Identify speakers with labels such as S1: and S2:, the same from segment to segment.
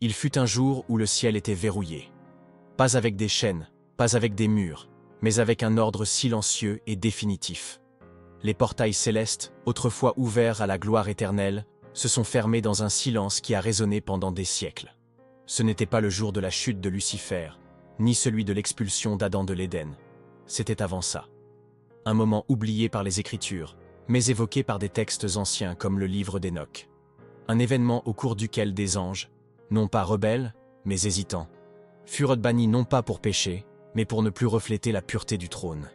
S1: Il fut un jour où le ciel était verrouillé. Pas avec des chaînes, pas avec des murs, mais avec un ordre silencieux et définitif. Les portails célestes, autrefois ouverts à la gloire éternelle, se sont fermés dans un silence qui a résonné pendant des siècles. Ce n'était pas le jour de la chute de Lucifer, ni celui de l'expulsion d'Adam de l'Éden. C'était avant ça. Un moment oublié par les Écritures, mais évoqué par des textes anciens comme le livre d'Enoch. Un événement au cours duquel des anges, non pas rebelles, mais hésitants, furent bannis non pas pour pécher, mais pour ne plus refléter la pureté du trône.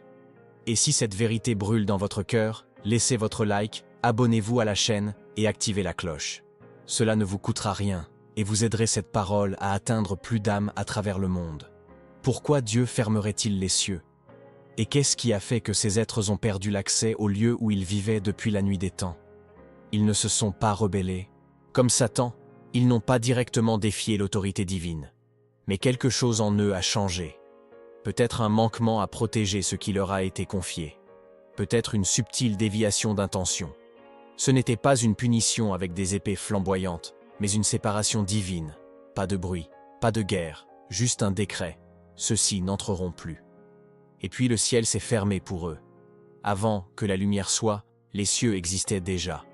S1: Et si cette vérité brûle dans votre cœur, laissez votre like, abonnez-vous à la chaîne et activez la cloche. Cela ne vous coûtera rien, et vous aiderez cette parole à atteindre plus d'âmes à travers le monde. Pourquoi Dieu fermerait-il les cieux? Et qu'est-ce qui a fait que ces êtres ont perdu l'accès au lieu où ils vivaient depuis la nuit des temps? Ils ne se sont pas rebellés. Comme Satan, ils n'ont pas directement défié l'autorité divine. Mais quelque chose en eux a changé. Peut-être un manquement à protéger ce qui leur a été confié. Peut-être une subtile déviation d'intention. Ce n'était pas une punition avec des épées flamboyantes, mais une séparation divine. Pas de bruit, pas de guerre, juste un décret. Ceux-ci n'entreront plus. Et puis le ciel s'est fermé pour eux. Avant que la lumière soit, les cieux existaient déjà.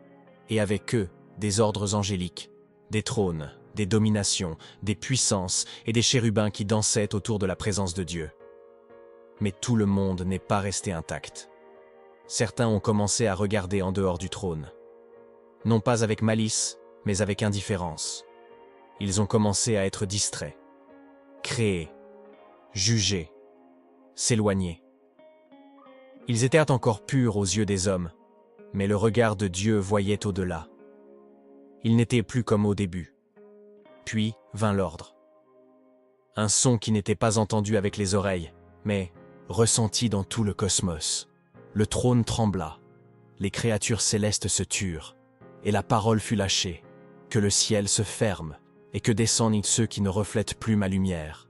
S1: Et avec eux, des ordres angéliques, des trônes, des dominations, des puissances et des chérubins qui dansaient autour de la présence de Dieu. Mais tout le monde n'est pas resté intact. Certains ont commencé à regarder en dehors du trône. Non pas avec malice, mais avec indifférence. Ils ont commencé à être distraits, créés, jugés, s'éloigner. Ils étaient encore purs aux yeux des hommes, mais le regard de Dieu voyait au-delà. Ils n'étaient plus comme au début. Puis vint l'ordre. Un son qui n'était pas entendu avec les oreilles, mais ressenti dans tout le cosmos. Le trône trembla, les créatures célestes se turent, et la parole fut lâchée, que le ciel se ferme, et que descendent ceux qui ne reflètent plus ma lumière.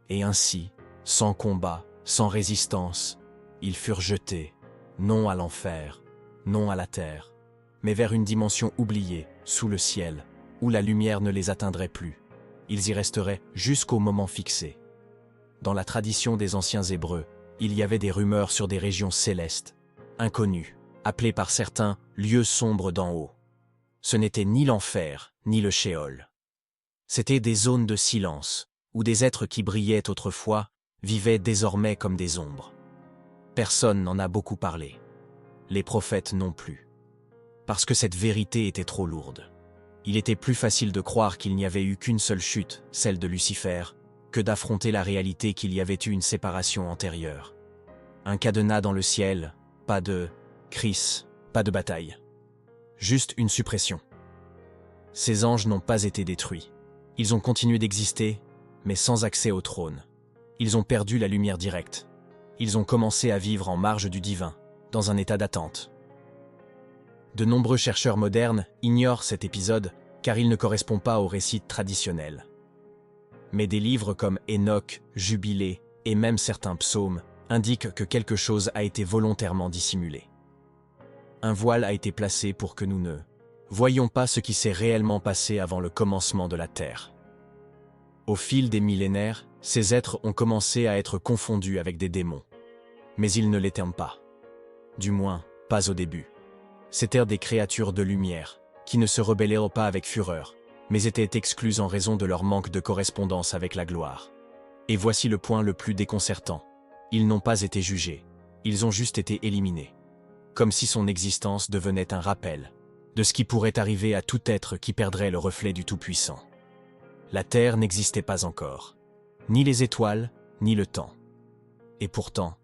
S1: Et ainsi, sans combat, sans résistance, ils furent jetés, non à l'enfer, non à la terre, mais vers une dimension oubliée, sous le ciel, où la lumière ne les atteindrait plus. Ils y resteraient jusqu'au moment fixé. Dans la tradition des anciens Hébreux, il y avait des rumeurs sur des régions célestes, inconnues, appelées par certains « lieux sombres d'en haut ». Ce n'était ni l'enfer, ni le Sheol. C'étaient des zones de silence, où des êtres qui brillaient autrefois vivaient désormais comme des ombres. Personne n'en a beaucoup parlé. Les prophètes non plus. Parce que cette vérité était trop lourde. Il était plus facile de croire qu'il n'y avait eu qu'une seule chute, celle de Lucifer, que d'affronter la réalité qu'il y avait eu une séparation antérieure. Un cadenas dans le ciel, pas de cris, pas de bataille. Juste une suppression. Ces anges n'ont pas été détruits. Ils ont continué d'exister, mais sans accès au trône. Ils ont perdu la lumière directe. Ils ont commencé à vivre en marge du divin, dans un état d'attente. De nombreux chercheurs modernes ignorent cet épisode car il ne correspond pas au récit traditionnel. Mais des livres comme Enoch, Jubilé et même certains psaumes indiquent que quelque chose a été volontairement dissimulé. Un voile a été placé pour que nous ne voyions pas ce qui s'est réellement passé avant le commencement de la Terre. Au fil des millénaires, ces êtres ont commencé à être confondus avec des démons. Mais ils ne l'étaient pas. Du moins, pas au début. C'étaient des créatures de lumière, qui ne se rebellèrent pas avec fureur, mais étaient exclues en raison de leur manque de correspondance avec la gloire. Et voici le point le plus déconcertant. Ils n'ont pas été jugés, ils ont juste été éliminés. Comme si son existence devenait un rappel de ce qui pourrait arriver à tout être qui perdrait le reflet du Tout-Puissant. La Terre n'existait pas encore, ni les étoiles, ni le temps. Et pourtant,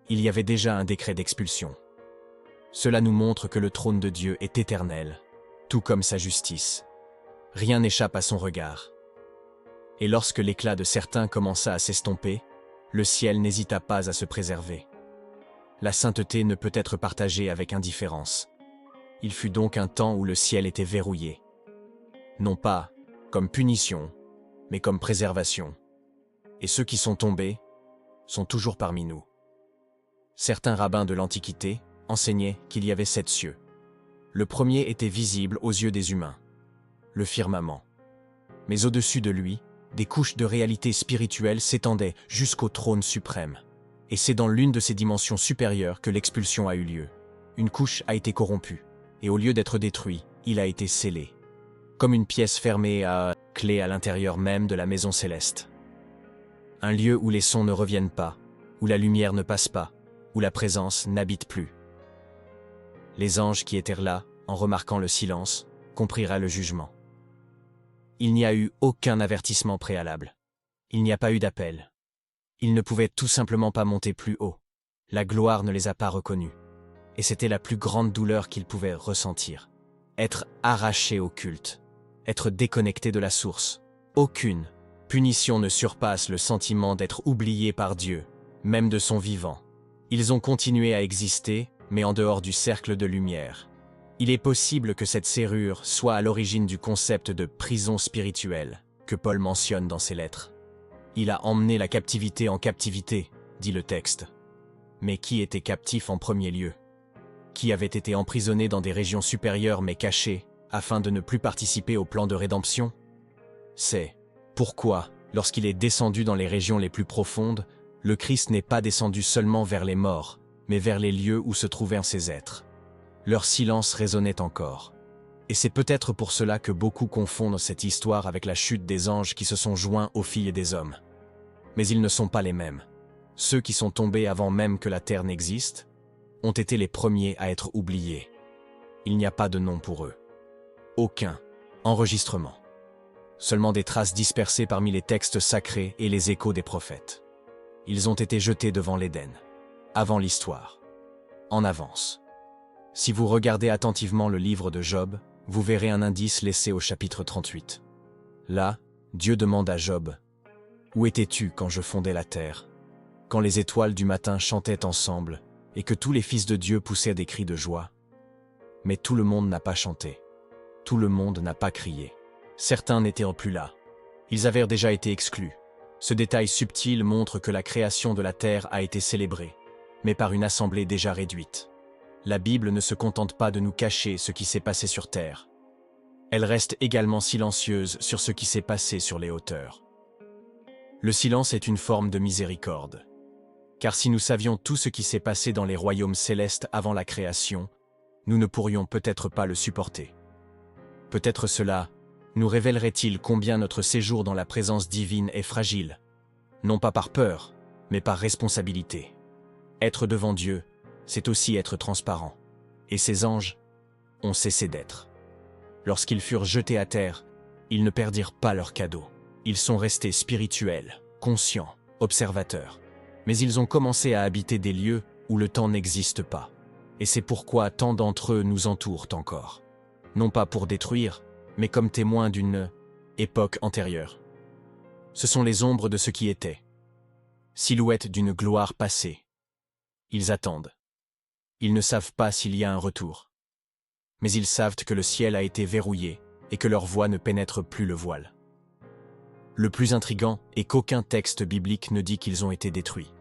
S1: il y avait déjà un décret d'expulsion. Cela nous montre que le trône de Dieu est éternel, tout comme sa justice. Rien n'échappe à son regard. Et lorsque l'éclat de certains commença à s'estomper, le ciel n'hésita pas à se préserver. La sainteté ne peut être partagée avec indifférence. Il fut donc un temps où le ciel était verrouillé. Non pas comme punition, mais comme préservation. Et ceux qui sont tombés sont toujours parmi nous. Certains rabbins de l'Antiquité enseignaient qu'il y avait 7 cieux. Le premier était visible aux yeux des humains, le firmament. Mais au-dessus de lui, des couches de réalité spirituelle s'étendaient jusqu'au trône suprême. Et c'est dans l'une de ces dimensions supérieures que l'expulsion a eu lieu. Une couche a été corrompue, et au lieu d'être détruit, il a été scellé. Comme une pièce fermée à clé à l'intérieur même de la maison céleste. Un lieu où les sons ne reviennent pas, où la lumière ne passe pas, où la présence n'habite plus. Les anges qui étaient là, en remarquant le silence, comprirent le jugement. Il n'y a eu aucun avertissement préalable. Il n'y a pas eu d'appel. Ils ne pouvaient tout simplement pas monter plus haut. La gloire ne les a pas reconnus. Et c'était la plus grande douleur qu'ils pouvaient ressentir. Être arrachés au culte. Être déconnectés de la source. Aucune punition ne surpasse le sentiment d'être oublié par Dieu, même de son vivant. Ils ont continué à exister, mais en dehors du cercle de lumière. Il est possible que cette serrure soit à l'origine du concept de prison spirituelle que Paul mentionne dans ses lettres. Il a emmené la captivité en captivité, dit le texte. Mais qui était captif en premier lieu? Qui avait été emprisonné dans des régions supérieures mais cachées, afin de ne plus participer au plan de rédemption? C'est pourquoi, lorsqu'il est descendu dans les régions les plus profondes, le Christ n'est pas descendu seulement vers les morts, mais vers les lieux où se trouvaient ces êtres. Leur silence résonnait encore. Et c'est peut-être pour cela que beaucoup confondent cette histoire avec la chute des anges qui se sont joints aux filles des hommes. Mais ils ne sont pas les mêmes. Ceux qui sont tombés avant même que la terre n'existe ont été les premiers à être oubliés. Il n'y a pas de nom pour eux. Aucun enregistrement. Seulement des traces dispersées parmi les textes sacrés et les échos des prophètes. Ils ont été jetés devant l'Éden, avant l'histoire, en avance. Si vous regardez attentivement le livre de Job, vous verrez un indice laissé au chapitre 38. Là, Dieu demande à Job, « Où étais-tu quand je fondais la terre, quand les étoiles du matin chantaient ensemble et que tous les fils de Dieu poussaient des cris de joie? Mais tout le monde n'a pas chanté, tout le monde n'a pas crié. Certains n'étaient plus là. Ils avaient déjà été exclus. Ce détail subtil montre que la création de la terre a été célébrée, mais par une assemblée déjà réduite. La Bible ne se contente pas de nous cacher ce qui s'est passé sur terre. Elle reste également silencieuse sur ce qui s'est passé sur les hauteurs. Le silence est une forme de miséricorde. Car si nous savions tout ce qui s'est passé dans les royaumes célestes avant la création, nous ne pourrions peut-être pas le supporter. Peut-être cela nous révélerait-il combien notre séjour dans la présence divine est fragile, non pas par peur, mais par responsabilité. Être devant Dieu, c'est aussi être transparent. Et ces anges ont cessé d'être. Lorsqu'ils furent jetés à terre, ils ne perdirent pas leur cadeau. Ils sont restés spirituels, conscients, observateurs. Mais ils ont commencé à habiter des lieux où le temps n'existe pas. Et c'est pourquoi tant d'entre eux nous entourent encore. Non pas pour détruire, mais comme témoins d'une époque antérieure. Ce sont les ombres de ce qui était, silhouettes d'une gloire passée. Ils attendent. Ils ne savent pas s'il y a un retour. Mais ils savent que le ciel a été verrouillé et que leur voix ne pénètre plus le voile. Le plus intrigant est qu'aucun texte biblique ne dit qu'ils ont été détruits.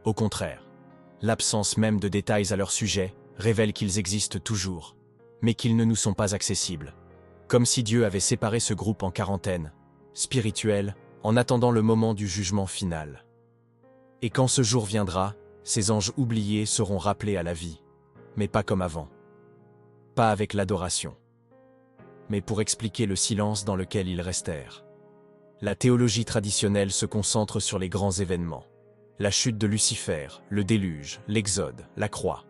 S1: Au contraire, l'absence même de détails à leur sujet révèle qu'ils existent toujours, mais qu'ils ne nous sont pas accessibles. Comme si Dieu avait séparé ce groupe en quarantaine, spirituel, en attendant le moment du jugement final. Et quand ce jour viendra, ces anges oubliés seront rappelés à la vie, mais pas comme avant. Pas avec l'adoration, mais pour expliquer le silence dans lequel ils restèrent. La théologie traditionnelle se concentre sur les grands événements. La chute de Lucifer, le déluge, l'Exode, la croix.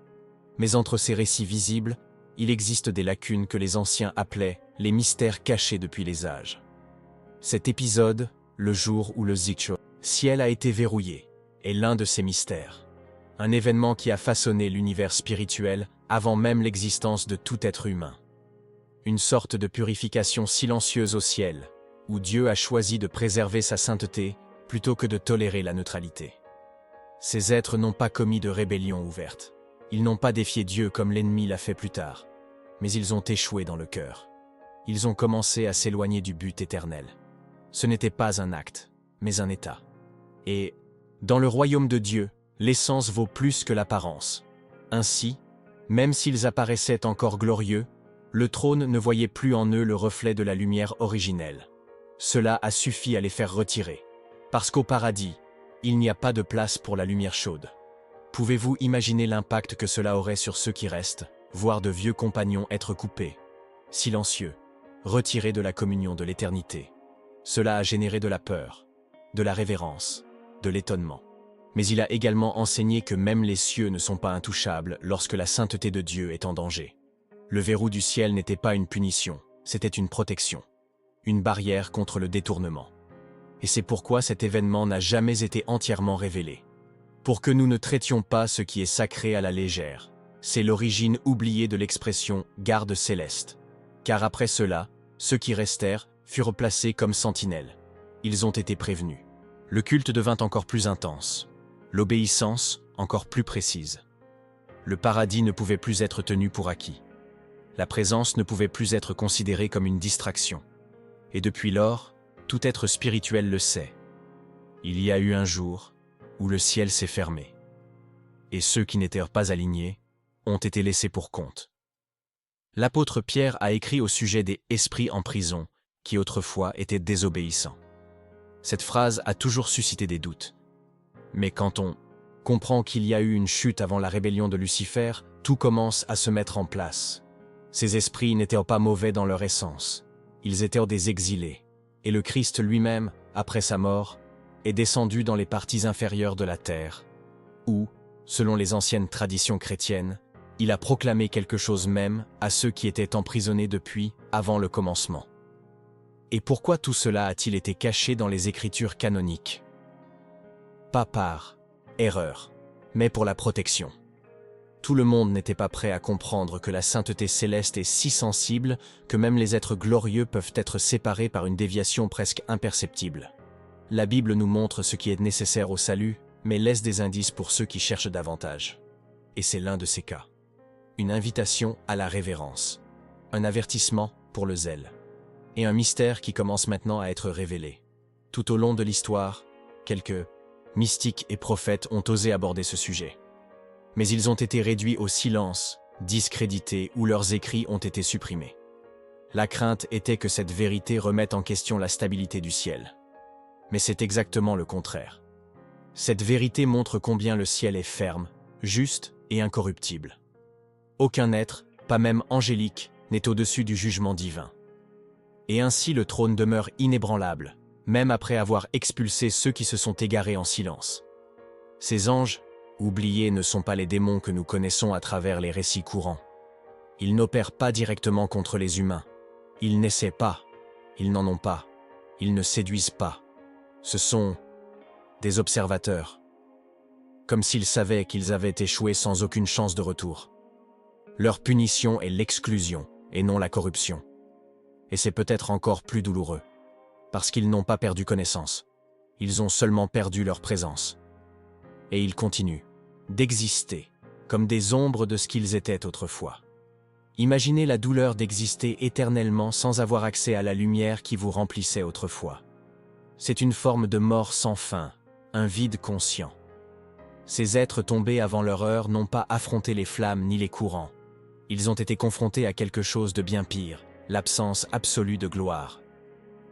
S1: Mais entre ces récits visibles, il existe des lacunes que les anciens appelaient les mystères cachés depuis les âges. Cet épisode, le jour où le ciel a été verrouillé, est l'un de ces mystères. Un événement qui a façonné l'univers spirituel avant même l'existence de tout être humain. Une sorte de purification silencieuse au ciel, où Dieu a choisi de préserver sa sainteté plutôt que de tolérer la neutralité. Ces êtres n'ont pas commis de rébellion ouverte. Ils n'ont pas défié Dieu comme l'ennemi l'a fait plus tard. Mais ils ont échoué dans le cœur. Ils ont commencé à s'éloigner du but éternel. Ce n'était pas un acte, mais un état. Et, dans le royaume de Dieu, l'essence vaut plus que l'apparence. Ainsi, même s'ils apparaissaient encore glorieux, le trône ne voyait plus en eux le reflet de la lumière originelle. cela a suffi à les faire retirer. Parce qu'au paradis, il n'y a pas de place pour la lumière chaude. Pouvez-vous imaginer l'impact que cela aurait sur ceux qui restent, voir de vieux compagnons être coupés, silencieux, retirés de la communion de l'éternité? Cela a généré de la peur, de la révérence, de l'étonnement. Mais il a également enseigné que même les cieux ne sont pas intouchables lorsque la sainteté de Dieu est en danger. Le verrou du ciel n'était pas une punition, c'était une protection, une barrière contre le détournement. Et c'est pourquoi cet événement n'a jamais été entièrement révélé. Pour que nous ne traitions pas ce qui est sacré à la légère. C'est l'origine oubliée de l'expression « garde céleste ». Car après cela, ceux qui restèrent furent placés comme sentinelles. Ils ont été prévenus. Le culte devint encore plus intense. L'obéissance encore plus précise. Le paradis ne pouvait plus être tenu pour acquis. La présence ne pouvait plus être considérée comme une distraction. Et depuis lors, tout être spirituel le sait. Il y a eu un jour où le ciel s'est fermé. Et ceux qui n'étaient pas alignés ont été laissés pour compte. L'apôtre Pierre a écrit au sujet des « esprits en prison » qui autrefois étaient désobéissants. Cette phrase a toujours suscité des doutes. Mais quand on comprend qu'il y a eu une chute avant la rébellion de Lucifer, tout commence à se mettre en place. Ces esprits n'étaient pas mauvais dans leur essence. Ils étaient des exilés. Et le Christ lui-même, après sa mort, est descendu dans les parties inférieures de la terre, où, selon les anciennes traditions chrétiennes, il a proclamé quelque chose même à ceux qui étaient emprisonnés depuis avant le commencement. Et pourquoi tout cela a-t-il été caché dans les Écritures canoniques? Pas par erreur, mais pour la protection. Tout le monde n'était pas prêt à comprendre que la sainteté céleste est si sensible que même les êtres glorieux peuvent être séparés par une déviation presque imperceptible. La Bible nous montre ce qui est nécessaire au salut, mais laisse des indices pour ceux qui cherchent davantage. Et c'est l'un de ces cas. Une invitation à la révérence, un avertissement pour le zèle, et un mystère qui commence maintenant à être révélé. Tout au long de l'histoire, quelques mystiques et prophètes ont osé aborder ce sujet. Mais ils ont été réduits au silence, discrédités ou leurs écrits ont été supprimés. La crainte était que cette vérité remette en question la stabilité du ciel. Mais c'est exactement le contraire. Cette vérité montre combien le ciel est ferme, juste et incorruptible. Aucun être, pas même angélique, n'est au-dessus du jugement divin. Et ainsi le trône demeure inébranlable, même après avoir expulsé ceux qui se sont égarés en silence. Ces anges, oubliés, ne sont pas les démons que nous connaissons à travers les récits courants. Ils n'opèrent pas directement contre les humains. Ils n'essaient pas. Ils n'en ont pas. Ils ne séduisent pas. Ce sont des observateurs. Comme s'ils savaient qu'ils avaient échoué sans aucune chance de retour. Leur punition est l'exclusion et non la corruption. Et c'est peut-être encore plus douloureux. Parce qu'ils n'ont pas perdu connaissance. Ils ont seulement perdu leur présence. Et ils continuent d'exister comme des ombres de ce qu'ils étaient autrefois. Imaginez la douleur d'exister éternellement sans avoir accès à la lumière qui vous remplissait autrefois. C'est une forme de mort sans fin, un vide conscient. Ces êtres tombés avant leur heure n'ont pas affronté les flammes ni les courants. Ils ont été confrontés à quelque chose de bien pire, l'absence absolue de gloire.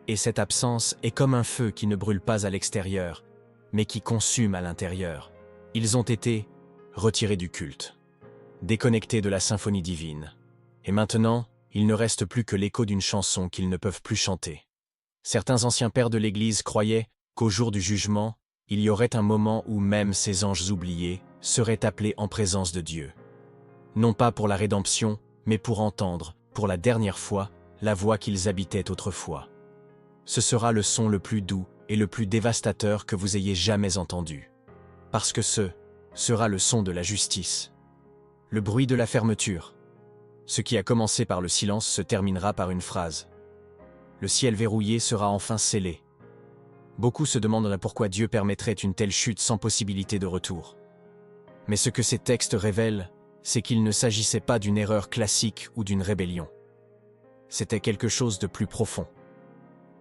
S1: Et cette absence est comme un feu qui ne brûle pas à l'extérieur, mais qui consume à l'intérieur. Ils ont été retirés du culte, déconnectés de la symphonie divine. Et maintenant, il ne reste plus que l'écho d'une chanson qu'ils ne peuvent plus chanter. Certains anciens pères de l'Église croyaient qu'au jour du jugement, il y aurait un moment où même ces anges oubliés seraient appelés en présence de Dieu. Non pas pour la rédemption, mais pour entendre, pour la dernière fois, la voix qu'ils habitaient autrefois. Ce sera le son le plus doux et le plus dévastateur que vous ayez jamais entendu. Parce que ce sera le son de la justice. Le bruit de la fermeture. Ce qui a commencé par le silence se terminera par une phrase. Le ciel verrouillé sera enfin scellé. Beaucoup se demandent pourquoi Dieu permettrait une telle chute sans possibilité de retour. Mais ce que ces textes révèlent, c'est qu'il ne s'agissait pas d'une erreur classique ou d'une rébellion. C'était quelque chose de plus profond.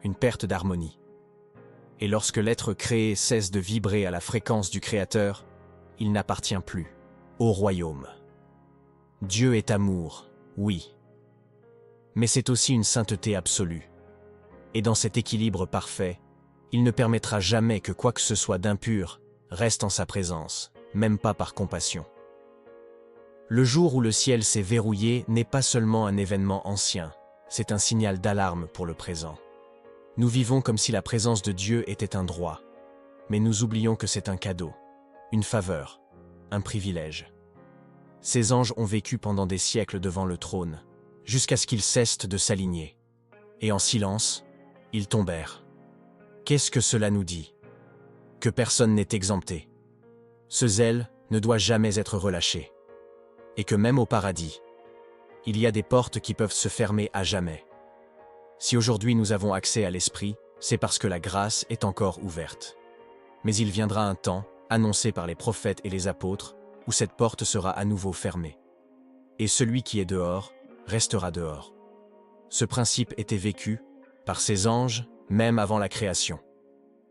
S1: Une perte d'harmonie. Et lorsque l'être créé cesse de vibrer à la fréquence du Créateur, il n'appartient plus au royaume. Dieu est amour, oui. Mais c'est aussi une sainteté absolue. Et dans cet équilibre parfait, il ne permettra jamais que quoi que ce soit d'impur reste en sa présence, même pas par compassion. Le jour où le ciel s'est verrouillé n'est pas seulement un événement ancien, c'est un signal d'alarme pour le présent. Nous vivons comme si la présence de Dieu était un droit, mais nous oublions que c'est un cadeau, une faveur, un privilège. Ces anges ont vécu pendant des siècles devant le trône, jusqu'à ce qu'ils cessent de s'aligner. Et en silence, ils tombèrent. Qu'est-ce que cela nous dit? Que personne n'est exempté. Ce zèle ne doit jamais être relâché. Et que même au paradis, il y a des portes qui peuvent se fermer à jamais. Si aujourd'hui nous avons accès à l'Esprit, c'est parce que la grâce est encore ouverte. Mais il viendra un temps, annoncé par les prophètes et les apôtres, où cette porte sera à nouveau fermée. Et celui qui est dehors, restera dehors. Ce principe était vécu par ces anges, même avant la création.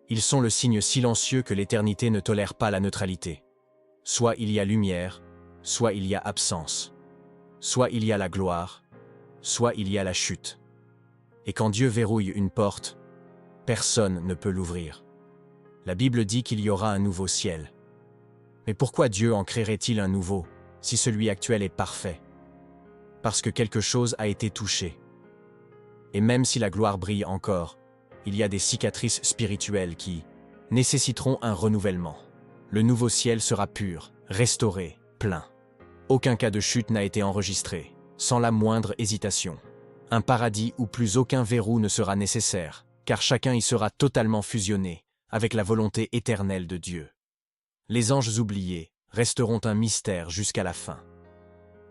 S1: Ils sont le signe silencieux que l'éternité ne tolère pas la neutralité. Soit il y a lumière, soit il y a absence. Soit il y a la gloire, soit il y a la chute. Et quand Dieu verrouille une porte, personne ne peut l'ouvrir. La Bible dit qu'il y aura un nouveau ciel. Mais pourquoi Dieu en créerait-il un nouveau, si celui actuel est parfait? Parce que quelque chose a été touché. Et même si la gloire brille encore, il y a des cicatrices spirituelles qui nécessiteront un renouvellement. Le nouveau ciel sera pur, restauré, plein. Aucun cas de chute n'a été enregistré, sans la moindre hésitation. Un paradis où plus aucun verrou ne sera nécessaire, car chacun y sera totalement fusionné avec la volonté éternelle de Dieu. Les anges oubliés resteront un mystère jusqu'à la fin.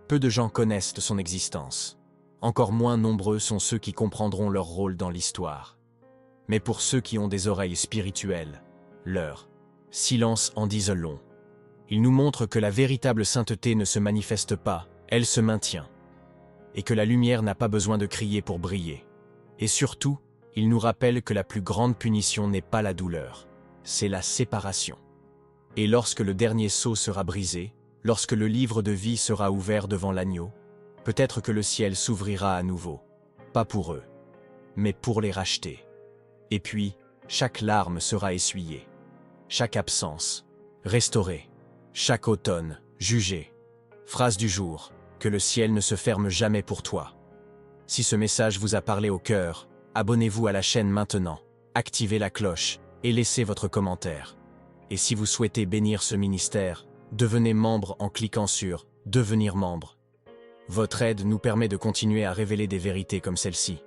S1: Peu de gens connaissent son existence. Encore moins nombreux sont ceux qui comprendront leur rôle dans l'histoire. Mais pour ceux qui ont des oreilles spirituelles, leur silence en dise long. Il nous montre que la véritable sainteté ne se manifeste pas, elle se maintient. Et que la lumière n'a pas besoin de crier pour briller. Et surtout, il nous rappelle que la plus grande punition n'est pas la douleur, c'est la séparation. Et lorsque le dernier sceau sera brisé, lorsque le livre de vie sera ouvert devant l'agneau, peut-être que le ciel s'ouvrira à nouveau, pas pour eux, mais pour les racheter. Et puis, chaque larme sera essuyée, chaque absence restaurée, chaque automne jugé. Phrase du jour, que le ciel ne se ferme jamais pour toi. Si ce message vous a parlé au cœur, abonnez-vous à la chaîne maintenant, activez la cloche et laissez votre commentaire. Et si vous souhaitez bénir ce ministère, devenez membre en cliquant sur « Devenir membre ». Votre aide nous permet de continuer à révéler des vérités comme celle-ci.